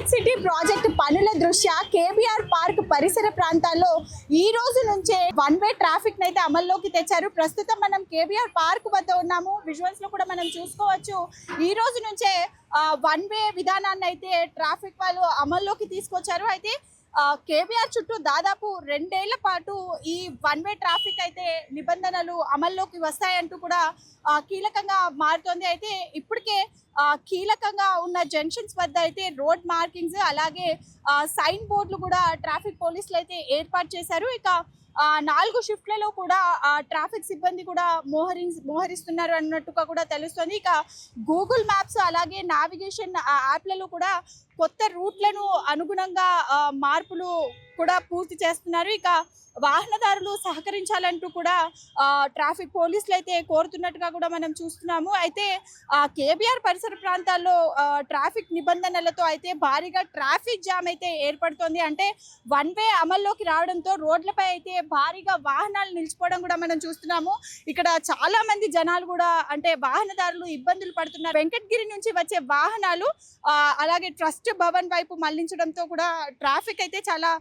Hitech city project పనుల దృష్ట్యా KBR park పరిసర ప్రాంతాల్లో ఈ రోజు నుంచే వన్ వే ట్రాఫిక్ అయితే అమల్లోకి తెచ్చారు. ప్రస్తుతం మనం కేబీఆర్ పార్క్ వద్ద ఉన్నాము. విజువల్స్ లో కూడా మనం చూసుకోవచ్చు. ఈ రోజు నుంచే వన్ వే విధానాన్ని అయితే ట్రాఫిక్ వాళ్ళు అమల్లోకి తీసుకొచ్చారు. అయితే కేబీఆర్ చుట్టూ దాదాపు 2 ఏళ్ల పాటు ఈ వన్ వే ట్రాఫిక్ అయితే నిబంధనలు అమల్లోకి వస్తాయంటూ కూడా కీలకంగా మారుతోంది. అయితే ఇప్పటికే కీలకంగా ఉన్న జంక్షన్స్ వద్ద అయితే రోడ్ మార్కింగ్స్ అలాగే సైన్ బోర్డులు కూడా ట్రాఫిక్ పోలీసులు అయితే ఏర్పాటు చేశారు. ఇక 4 షిఫ్ట్లలో కూడా ట్రాఫిక్ సిబ్బంది కూడా మోహరిస్తున్నారు అన్నట్టుగా కూడా తెలుస్తుంది. ఇక గూగుల్ మ్యాప్స్ అలాగే నావిగేషన్ యాప్లలో కూడా కొత్త రూట్లను అనుగుణంగా మార్పులు కూడా పూర్తి చేస్తున్నారు. ఇక వాహనదారులు సహకరించాలంటూ కూడా ట్రాఫిక్ పోలీసులు అయితే కోరుతున్నట్టుగా కూడా మనం చూస్తున్నాము. అయితే కేబీఆర్ పరిసర ప్రాంతాల్లో ట్రాఫిక్ నిబంధనలతో అయితే భారీగా ట్రాఫిక్ జామ్ అయితే ఏర్పడుతోంది. అంటే వన్ వే అమల్లోకి రావడంతో రోడ్లపై అయితే భారీగా వాహనాలు నిలిచిపోవడం కూడా మనం చూస్తున్నాము. ఇక్కడ చాలా మంది జనాలు కూడా అంటే వాహనదారులు ఇబ్బందులు పడుతున్నారు. వెంకటగిరి నుంచి వచ్చే వాహనాలు అలాగే ట్రస్ట్ భవన్ వైపు మళ్లించడంతో కూడా ట్రాఫిక్ అయితే చాలా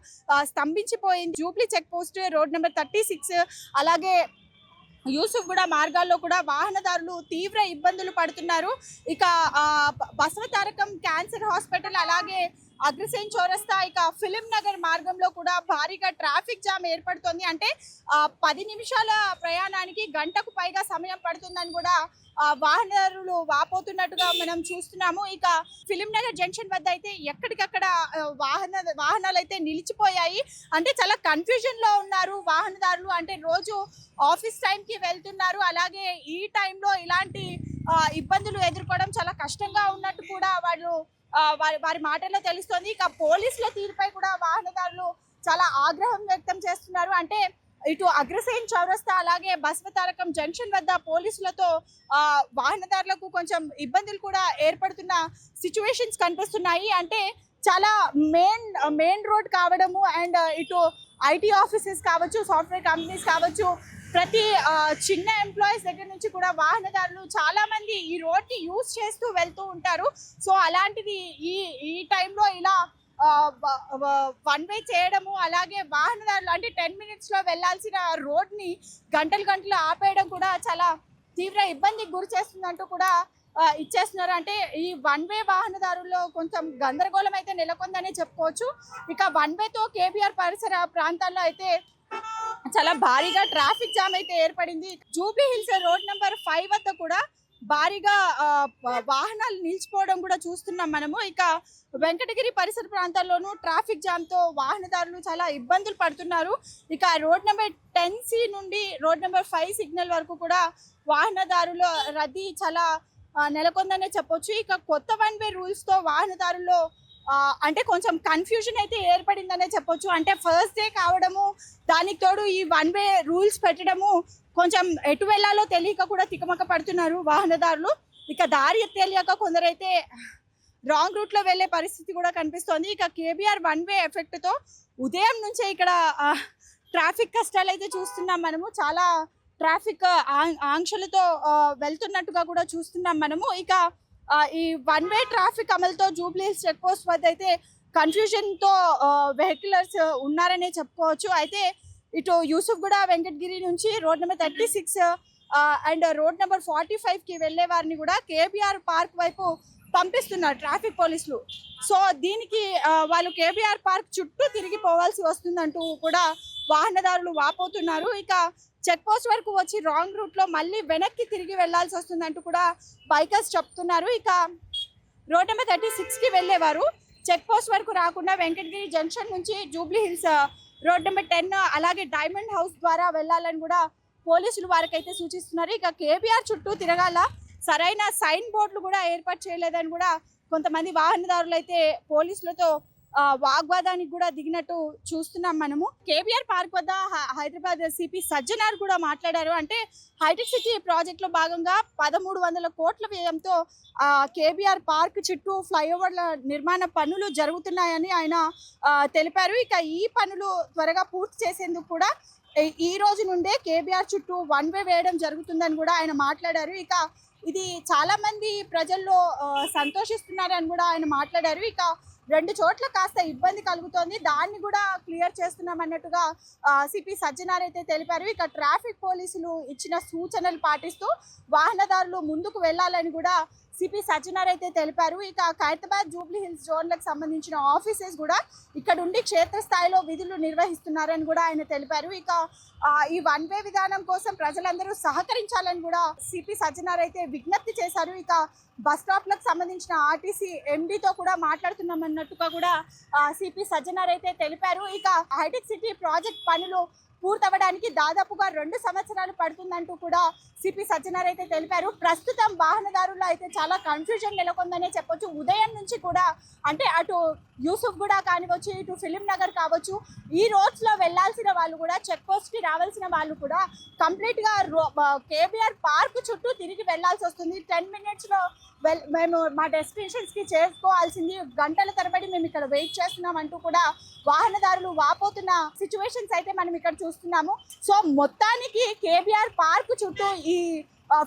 స్తంభించిపోయింది. Jubilee check post, road number 36 అలాగే యూసుఫ్ గూడ మార్గాల్లో కూడా వాహనదారులు తీవ్ర ఇబ్బందులు పడుతున్నారు. ఇక బసవతారకం క్యాన్సర్ హాస్పిటల్ అలాగే అగ్రసేన్ చౌరస్తా ఇక ఫిలిం నగర్ మార్గంలో కూడా భారీగా ట్రాఫిక్ జామ్ ఏర్పడుతోంది. అంటే 10 నిమిషాల ప్రయాణానికి గంటకు పైగా సమయం పడుతుందని కూడా వాహనదారులు వాపోతున్నట్టుగా మనం చూస్తున్నాము. ఇక ఫిలిం నగర్ జంక్షన్ వద్ద అయితే ఎక్కడికక్కడ వాహనాలు అయితే నిలిచిపోయాయి. అంటే చాలా కన్ఫ్యూజన్ లో ఉన్నారు వాహనదారులు. అంటే రోజు ఆఫీస్ టైంకి వెళ్తున్నారు, అలాగే ఈ టైంలో ఇలాంటి ఇబ్బందులు ఎదుర్కోవడం చాలా కష్టంగా ఉన్నట్టు కూడా వారి మాటల్లో తెలుస్తోంది. ఇక పోలీసుల తీరుపై కూడా వాహనదారులు చాలా ఆగ్రహం వ్యక్తం చేస్తున్నారు. అంటే ఇటు అగ్రసేన్ చౌరస్తా అలాగే బసవతారకం జంక్షన్ వద్ద పోలీసులతో వాహనదారులకు కొంచెం ఇబ్బందులు కూడా ఏర్పడుతున్న సిచ్యువేషన్స్ కనిపిస్తున్నాయి. అంటే చాలా మెయిన్ రోడ్ కావడము అండ్ ఇటు ఐటీ ఆఫీసెస్ కావచ్చు, సాఫ్ట్వేర్ కంపెనీస్ కావచ్చు, ప్రతి చిన్న ఎంప్లాయీస్ దగ్గర నుంచి కూడా వాహనదారులు చాలా మంది ఈ రోడ్ని యూజ్ చేస్తూ వెళ్తూ ఉంటారు. సో అలాంటిది ఈ టైంలో ఇలా వన్ వే చేయడము అలాగే వాహనదారులు అంటే 10 minutesలో వెళ్లాల్సిన రోడ్ని గంటలు ఆపేయడం కూడా చాలా తీవ్ర ఇబ్బందికి గురి చేస్తుందంటూ కూడా ఇచ్చేస్తున్నారు. అంటే ఈ వన్ వే వాహనదారుల్లో కొంచెం గందరగోళం అయితే నెలకొందనే చెప్పుకోవచ్చు. ఇక వన్ వేతో కేబీఆర్ పరిసర ప్రాంతాల్లో అయితే చాలా భారీగా ట్రాఫిక్ జామ్ అయితే ఏర్పడింది. జూబ్లీ హిల్స్ రోడ్ నెంబర్ 5 వద్ద కూడా భారీగా వాహనాలు నిలిచిపోవడం కూడా చూస్తున్నాం మనము. ఇక వెంకటగిరి పరిసర ప్రాంతాల్లోనూ ట్రాఫిక్ జామ్తో వాహనదారులు చాలా ఇబ్బందులు పడుతున్నారు. ఇక రోడ్ నెంబర్ 10C నుండి రోడ్ నెంబర్ 5 సిగ్నల్ వరకు కూడా వాహనదారుల రద్దీ చాలా నెలకొందనే చెప్పొచ్చు. ఇక కొత్త వన్ వే రూల్స్తో వాహనదారుల్లో అంటే కొంచెం కన్ఫ్యూజన్ అయితే ఏర్పడిందనే చెప్పొచ్చు. అంటే ఫస్ట్ డే కావడము, దానికి తోడు ఈ వన్ వే రూల్స్ పెట్టడము కొంచెం ఎటు వెళ్ళాలో తెలియక కూడా తికమక పడుతున్నారు వాహనదారులు. ఇక దారి తెలియక కొందరైతే రాంగ్ రూట్లో వెళ్ళే పరిస్థితి కూడా కనిపిస్తోంది. ఇక కేబీఆర్ వన్ వే ఎఫెక్ట్తో ఉదయం నుంచే ఇక్కడ ట్రాఫిక్ కష్టాలు అయితే చూస్తున్నాం మనము. చాలా ట్రాఫిక్ ఆంక్షలతో వెళ్తున్నట్టుగా కూడా చూస్తున్నాం మనము. ఇక ఈ వన్ వే ట్రాఫిక్ అమలుతో జూబ్లీ హిల్స్ చెక్ పోస్ట్ వద్ద అయితే కన్ఫ్యూజన్తో వెహికలర్స్ ఉన్నారనే చెప్పుకోవచ్చు. అయితే ఇటు యూసుఫ్ గూడ వెంకటగిరి నుంచి road number 36 and road number 45కి వెళ్ళే వారిని కూడా కేబీఆర్ పార్క్ వైపు పంపిస్తున్నారు ట్రాఫిక్ పోలీసులు. సో దీనికి వాళ్ళు కేబీఆర్ పార్క్ చుట్టూ తిరిగి పోవాల్సి వస్తుందంటూ కూడా వాహనదారులు వాపోతున్నారు. ఇక చెక్ పోస్ట్ వరకు వచ్చి రాంగ్ రూట్లో మళ్ళీ వెనక్కి తిరిగి వెళ్లాల్సి వస్తుందంటూ కూడా బైకర్స్ చెప్తున్నారు. ఇక రోడ్ నెంబర్ 36కి వెళ్ళేవారు చెక్ పోస్ట్ వరకు రాకుండా వెంకటగిరి జంక్షన్ నుంచి జూబ్లీ హిల్స్ రోడ్ నెంబర్ 10 అలాగే డైమండ్ హౌస్ ద్వారా వెళ్ళాలని కూడా పోలీసులు వారికైతే సూచిస్తున్నారు. ఇక కేబీఆర్ చుట్టూ తిరగాల, సరైన సైన్ బోర్డులు కూడా ఏర్పాటు చేయలేదని కూడా కొంతమంది వాహనదారులు అయితే పోలీసులతో వాగ్వాదానికి కూడా దిగినట్టు చూస్తున్నాం మనము. కేబీఆర్ పార్క్ వద్ద హైదరాబాద్ సిపి సజ్జనార్ కూడా మాట్లాడారు. అంటే హైటెక్ సిటీ ప్రాజెక్ట్ లో భాగంగా 1300 కోట్ల వ్యయంతో కేబీఆర్ పార్క్ చుట్టూ ఫ్లైఓవర్ల నిర్మాణ పనులు జరుగుతున్నాయని ఆయన తెలిపారు. ఇక ఈ పనులు త్వరగా పూర్తి చేసేందుకు కూడా ఈ రోజు నుండే కేబీఆర్ చుట్టూ వన్ వే వేయడం జరుగుతుందని కూడా ఆయన మాట్లాడారు. ఇక ఇది చాలా మంది ప్రజల్లో సంతోషిస్తున్నారని కూడా ఆయన మాట్లాడారు. ఇక రెండు చోట్ల కాస్త ఇబ్బంది కలుగుతోంది, దాన్ని కూడా క్లియర్ చేస్తున్నాం అన్నట్టుగా సిపి సజ్జనార్ అయితే తెలిపారు. ఇక ట్రాఫిక్ పోలీసులు ఇచ్చిన సూచనలు పాటిస్తూ వాహనదారులు ముందుకు వెళ్ళాలని కూడా సిపి సజ్జనార్ అయితే తెలిపారు. ఇక ఖైరతాబాద్ జూబ్లీ హిల్స్ జోన్లకు సంబంధించిన ఆఫీసెస్ కూడా ఇక్కడ ఉండి క్షేత్రస్థాయిలో విధులు నిర్వహిస్తున్నారని కూడా ఆయన తెలిపారు. ఇక ఈ వన్ వే విధానం కోసం ప్రజలందరూ సహకరించాలని కూడా సిపి సజ్జనార్ అయితే విజ్ఞప్తి చేశారు. ఇక బస్ స్టాప్లకు సంబంధించిన ఆర్టీసీ ఎండీతో కూడా మాట్లాడుతున్నామన్నట్టుగా కూడా సిపి సజ్జనార్ అయితే తెలిపారు. ఇక హైటెక్ సిటీ ప్రాజెక్ట్ పనులు పూర్తవడానికి దాదాపుగా 2 సంవత్సరాలు పడుతుందంటూ కూడా సిపి సజ్జనార్ అయితే తెలిపారు. ప్రస్తుతం వాహనదారుల్లో అయితే చాలా కన్ఫ్యూజన్ నెలకొందనే చెప్పొచ్చు. ఉదయం నుంచి కూడా అంటే అటు యూసుఫ్ గూడ కానివచ్చు, ఇటు ఫిలిం నగర్ కావచ్చు, ఈ రోడ్స్లో వెళ్లాల్సిన వాళ్ళు కూడా చెక్ పోస్ట్కి రావాల్సిన వాళ్ళు కూడా కంప్లీట్గా కేబీఆర్ పార్క్ చుట్టూ తిరిగి వెళ్లాల్సి వస్తుంది. 10 మినిట్స్లో మేము మా డెస్టినేషన్స్కి చేరుకోవాల్సింది, గంటల తరబడి మేము ఇక్కడ వెయిట్ చేస్తున్నాం అంటూ కూడా వాహనదారులు వాపోతున్న సిచ్యువేషన్స్ అయితే మనం ఇక్కడ చూస్తున్నాము. సో మొత్తానికి కేబీఆర్ పార్క్ చుట్టూ ఈ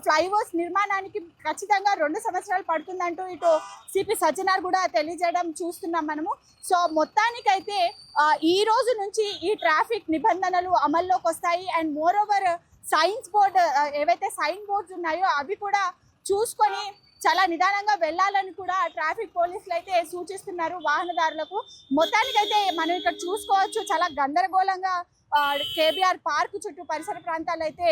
ఫ్లైఓవర్స్ నిర్మాణానికి ఖచ్చితంగా 2 సంవత్సరాలు పడుతుందంటూ ఇటు సిపి సజ్జనార్ కూడా తెలియజేయడం చూస్తున్నాం మనము. సో మొత్తానికైతే ఈ రోజు నుంచి ఈ ట్రాఫిక్ నిబంధనలు అమల్లోకి వస్తాయి. And more over science board ఏవైతే సైన్ బోర్డ్స్ ఉన్నాయో అవి కూడా చూసుకొని చాలా నిదానంగా వెళ్ళాలని కూడా ట్రాఫిక్ పోలీసులు అయితే సూచిస్తున్నారు వాహనదారులకు. మొత్తానికైతే మనం ఇక్కడ చూసుకోవచ్చు, చాలా గందరగోళంగా కేబీఆర్ పార్క్ చుట్టూ పరిసర ప్రాంతాలు అయితే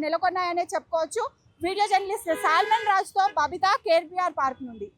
నెలకొన్నాయనే చెప్పుకోవచ్చు. వీడియో జర్నలిస్ట్ సాల్మన్ రాజ్తో బబితా, కేబీఆర్ పార్క్ నుండి.